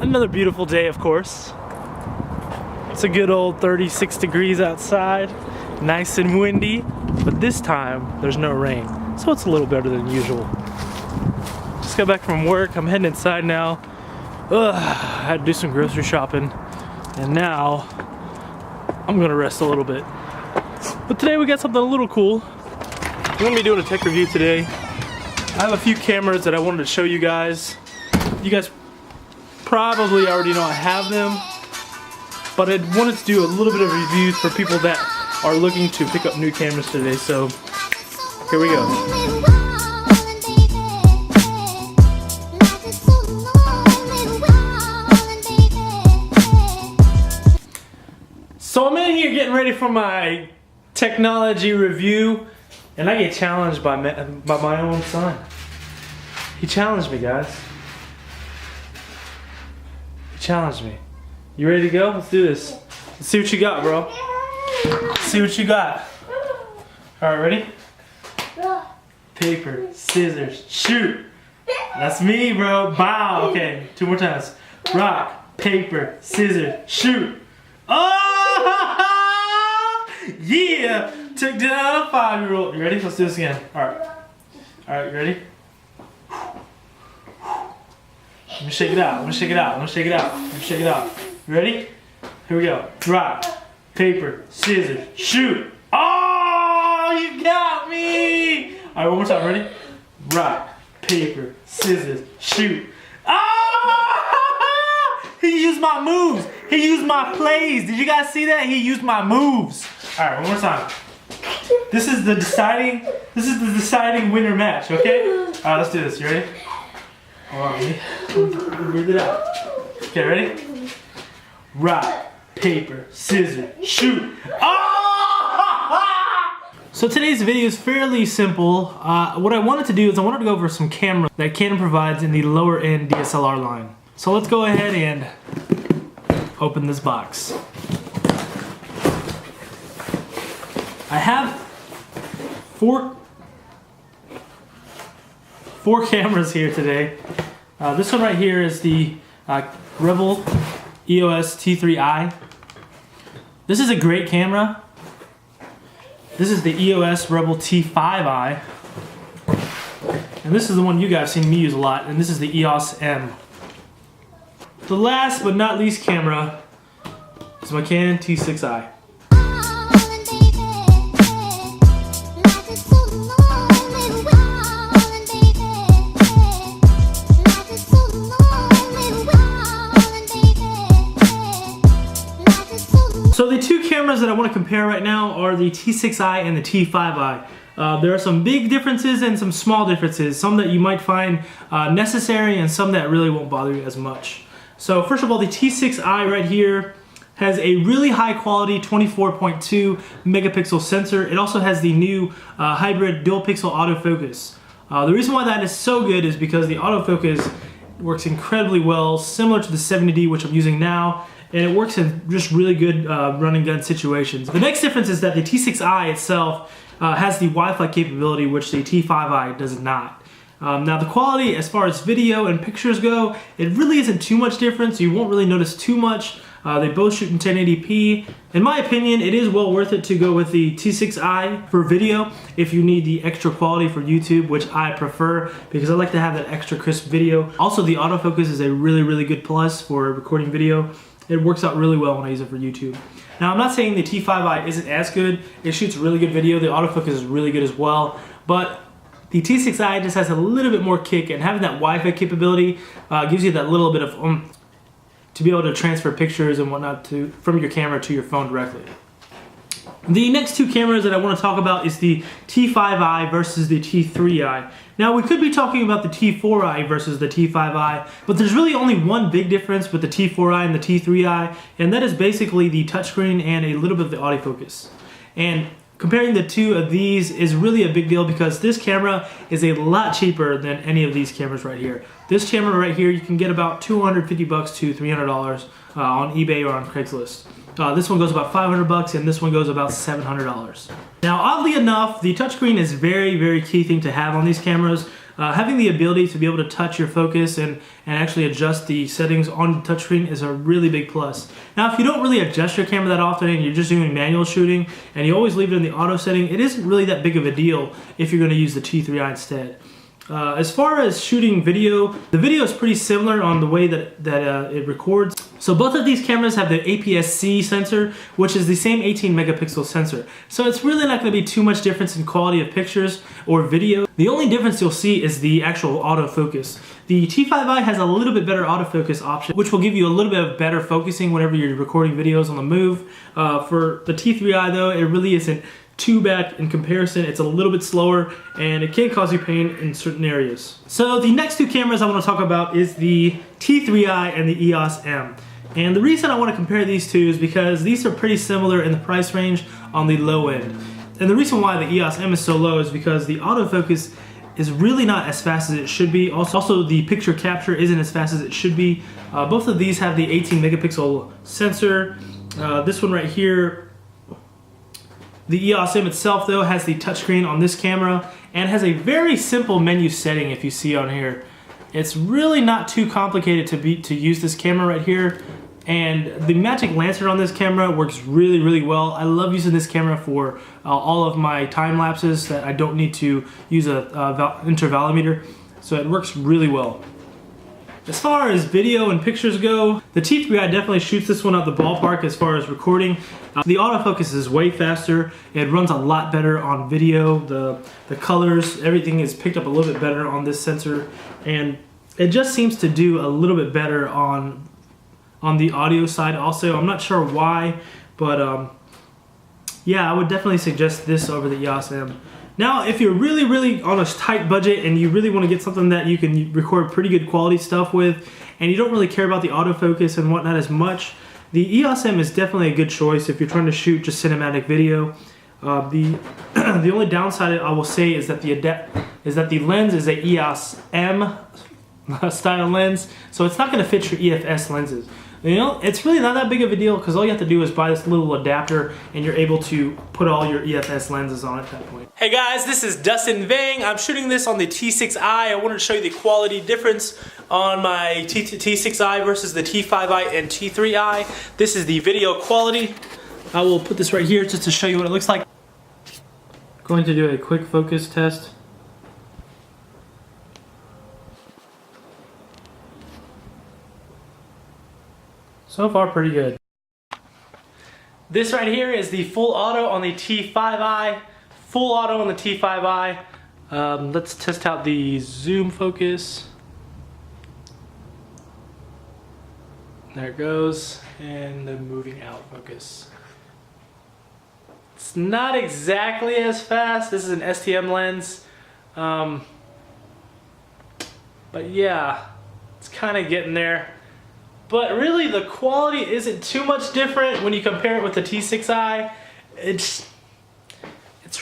Another beautiful day, of course. It's a good old 36 degrees outside, nice and windy, but this time there's no rain, so it's a little better than usual. Just got back from work, I'm heading inside now. I had to do some grocery shopping, and now I'm gonna rest a little bit. But today we got something a little cool. I'm gonna be doing a tech review today. I have a few cameras that I wanted to show you guys. You guys probably already know I have them, but I wanted to do a little bit of reviews for people that are looking to pick up new cameras today, so here we go. So I'm in here getting ready for my technology review, and I get challenged by my own son. He challenged me, guys. He challenged me. You ready to go? Let's do this. Let's see what you got, bro. Let's see what you got. Alright, ready? Paper, scissors, shoot. That's me, bro. Bow. Okay, 2 more times. Rock, paper, scissors, shoot. Oh! Yeah! Took down a 5-year-old. You ready? Let's do this again. Alright. Alright, you ready? Let me shake it out. Let me shake it out. Let me shake it out. Let me shake it out. You ready? Here we go. Rock, paper, scissors, shoot. Oh, you got me! Alright, one more time. Ready? Rock, paper, scissors, shoot. Oh! He used my moves. He used my plays. Did you guys see that? He used my moves. Alright, one more time. This is the deciding winner match, okay? Alright, let's do this. You ready? Hold on, let me breathe it out. Okay, ready? Rock, paper, scissors, shoot. Oh! So today's video is fairly simple. What I wanted to do is I wanted to go over some cameras that Canon provides in the lower end DSLR line. So let's go ahead and open this box. I have four cameras here today. This one right here is the Rebel EOS T3i. This is a great camera. This is the EOS Rebel T5i. And this is the one you guys have seen me use a lot, and this is the EOS M. The last but not least camera is my Canon T6i. So the two cameras that I want to compare right now are the T6i and the T5i. There are some big differences and some small differences, some that you might find necessary and some that really won't bother you as much. So first of all, the T6i right here has a really high quality 24.2 megapixel sensor. It also has the new hybrid dual pixel autofocus. The reason why that is so good is because the autofocus works incredibly well, similar to the 70D, which I'm using now, and it works in just really good run and gun situations. The next difference is that the T6i itself has the Wi-Fi capability, which the T5i does not. Now the quality as far as video and pictures go, it really isn't too much difference. You won't really notice too much. They both shoot in 1080p. In my opinion, it is well worth it to go with the T6i for video if you need the extra quality for YouTube, which I prefer because I like to have that extra crisp video. Also, the autofocus is a really, really good plus for recording video. It works out really well when I use it for YouTube. Now, I'm not saying the T5i isn't as good. It shoots really good video. The autofocus is really good as well. But the T6i just has a little bit more kick, and having that Wi-Fi capability gives you that little bit of to be able to transfer pictures and whatnot from your camera to your phone directly. The next two cameras that I want to talk about is the T5i versus the T3i. Now, we could be talking about the T4i versus the T5i, but there's really only one big difference with the T4i and the T3i, and that is basically the touchscreen and a little bit of the autofocus. And comparing the two of these is really a big deal because this camera is a lot cheaper than any of these cameras right here. This camera right here you can get about $250 to $300 on eBay or on Craigslist. This one goes about $500 and this one goes about $700. Now, oddly enough, the touchscreen is very, very key thing to have on these cameras. Having the ability to be able to touch your focus and actually adjust the settings on the touchscreen is a really big plus. Now, if you don't really adjust your camera that often and you're just doing manual shooting and you always leave it in the auto setting, it isn't really that big of a deal if you're going to use the T3i instead. As far as shooting video, the video is pretty similar on the way that it records. So both of these cameras have the APS-C sensor, which is the same 18 megapixel sensor. So it's really not going to be too much difference in quality of pictures or video. The only difference you'll see is the actual autofocus. The T5i has a little bit better autofocus option, which will give you a little bit of better focusing whenever you're recording videos on the move. For the T3i though, it really isn't too bad in comparison. It's a little bit slower and it can cause you pain in certain areas. So the next two cameras I want to talk about is the T3i and the EOS M. And the reason I want to compare these two is because these are pretty similar in the price range on the low end. And the reason why the EOS M is so low is because the autofocus is really not as fast as it should be. Also the picture capture isn't as fast as it should be. Both of these have the 18 megapixel sensor. This one right here, the EOS M itself though has the touchscreen on this camera and has a very simple menu setting if you see on here. It's really not too complicated to use this camera right here, and the magic lantern on this camera works really well. I love using this camera for all of my time lapses that I don't need to use a intervalometer, so it works really well. As far as video and pictures go, the T3i definitely shoots this one out the ballpark as far as recording. The autofocus is way faster. It runs a lot better on video. The colors, everything is picked up a little bit better on this sensor, and it just seems to do a little bit better on the audio side also. I'm not sure why, but yeah, I would definitely suggest this over the EOS M. Now, if you're really on a tight budget and you really want to get something that you can record pretty good quality stuff with, and you don't really care about the autofocus and whatnot as much, the EOS M is definitely a good choice if you're trying to shoot just cinematic video. The only downside I will say is that the lens is a EOS M style lens, so it's not going to fit your EFS lenses. You know, it's really not that big of a deal because all you have to do is buy this little adapter and you're able to put all your EFS lenses on at that point. Hey guys, this is Dustin Vang. I'm shooting this on the T6i. I wanted to show you the quality difference on my T6i versus the T5i and T3i. This is the video quality. I will put this right here just to show you what it looks like. Going to do a quick focus test. So far, pretty good. This right here is the full auto on the T5i, full auto on the T5i. Let's test out the zoom focus. There it goes, and the moving out focus. It's not exactly as fast. This is an STM lens. But yeah, it's kind of getting there. But really, the quality isn't too much different when you compare it with the T6i. It's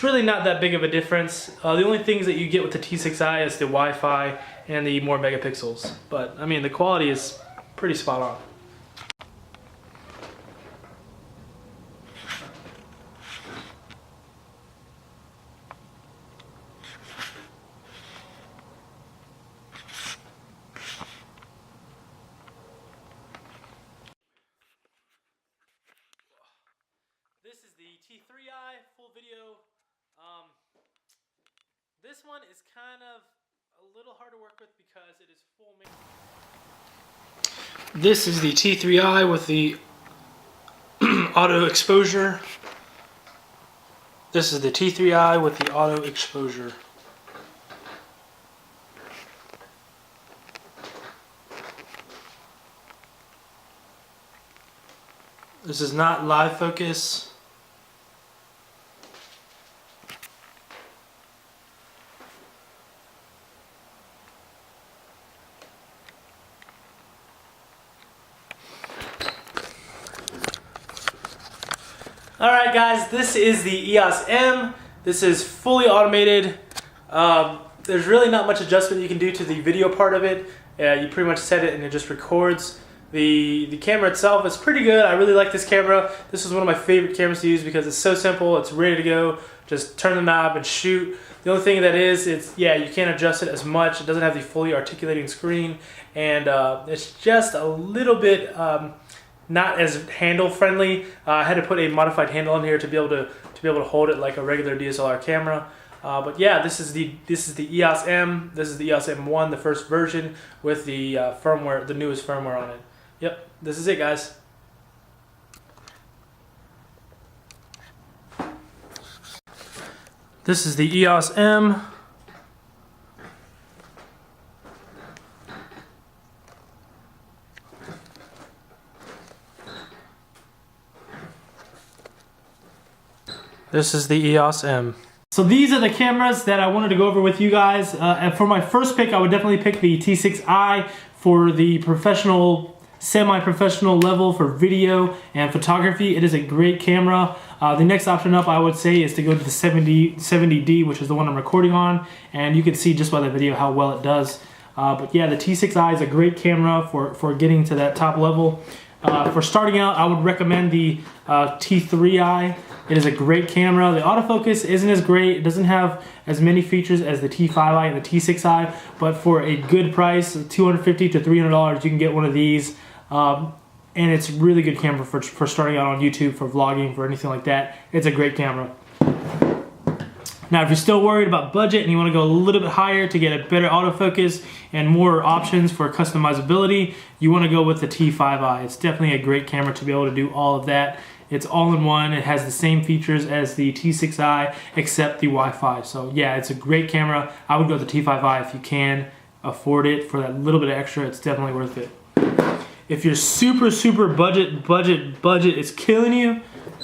really not that big of a difference. The only things that you get with the T6i is the Wi-Fi and the more megapixels. But I mean, the quality is pretty spot on. This is the T3i full video. This one is kind of a little hard to work with because it is full. This is the T3i with the auto exposure. This is the T3i with the auto exposure. This is not live focus. Alright guys, this is the EOS M. This is fully automated. There's really not much adjustment you can do to the video part of it. You pretty much set it and it just records. The camera itself is pretty good. I really like this camera. This is one of my favorite cameras to use because it's so simple. It's ready to go. Just turn the knob and shoot. The only thing that is, you can't adjust it as much. It doesn't have the fully articulating screen, and it's just a little bit not as handle friendly. I had to put a modified handle on here to be able to hold it like a regular DSLR camera. But yeah, this is the EOS M. This is the EOS M1, the first version with the firmware, the newest firmware on it. Yep, this is it, guys. This is the EOS M. This is the EOS M. So these are the cameras that I wanted to go over with you guys. And for my first pick, I would definitely pick the T6i for the professional, semi-professional level for video and photography. It is a great camera. The next option up, I would say, is to go to the 70D, which is the one I'm recording on. And you can see just by the video how well it does. But yeah, the T6i is a great camera for getting to that top level. For starting out, I would recommend the T3i. It is a great camera. The autofocus isn't as great. It doesn't have as many features as the T5i and the T6i, but for a good price, $250 to $300, you can get one of these. And it's a really good camera for starting out on YouTube, for vlogging, for anything like that. It's a great camera. Now, if you're still worried about budget and you want to go a little bit higher to get a better autofocus and more options for customizability, you want to go with the T5i. It's definitely a great camera to be able to do all of that. It's all-in-one. It has the same features as the T6i except the Wi-Fi. So yeah, it's a great camera. I would go with the T5i if you can afford it. For that little bit of extra, it's definitely worth it. If your super budget is killing you,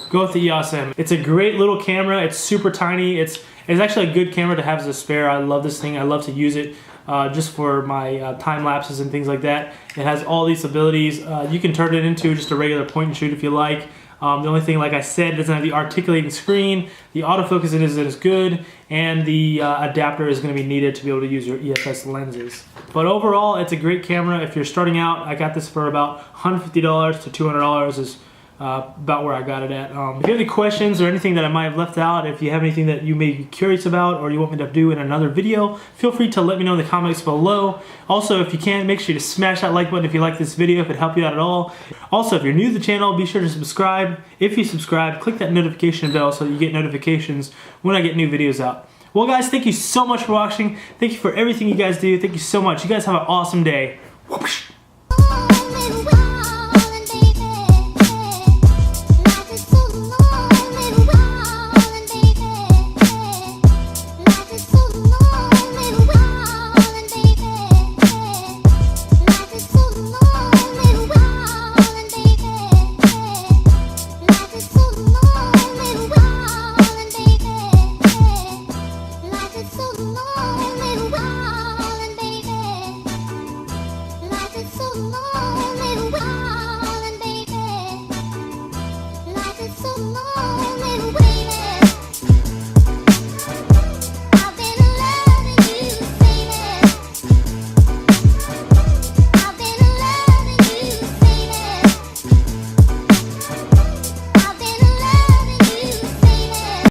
go with the EOS M. It's a great little camera. It's super tiny. It's actually a good camera to have as a spare. I love this thing. I love to use it just for my time lapses and things like that. It has all these abilities. You can turn it into just a regular point and shoot if you like. The only thing, like I said, it doesn't have the articulating screen. The autofocus isn't as good, and the adapter is going to be needed to be able to use your EFS lenses. But overall, it's a great camera. If you're starting out, I got this for about $150 to $200 is about where I got it at. If you have any questions or anything that I might have left out, if you have anything that you may be curious about or you want me to do in another video, feel free to let me know in the comments below. Also, if you can, make sure to smash that like button if you like this video, if it helped you out at all. Also, if you're new to the channel, be sure to subscribe. If you subscribe, click that notification bell so that you get notifications when I get new videos out. Well guys, thank you so much for watching. Thank you for everything you guys do. Thank you so much. You guys have an awesome day. Whoosh.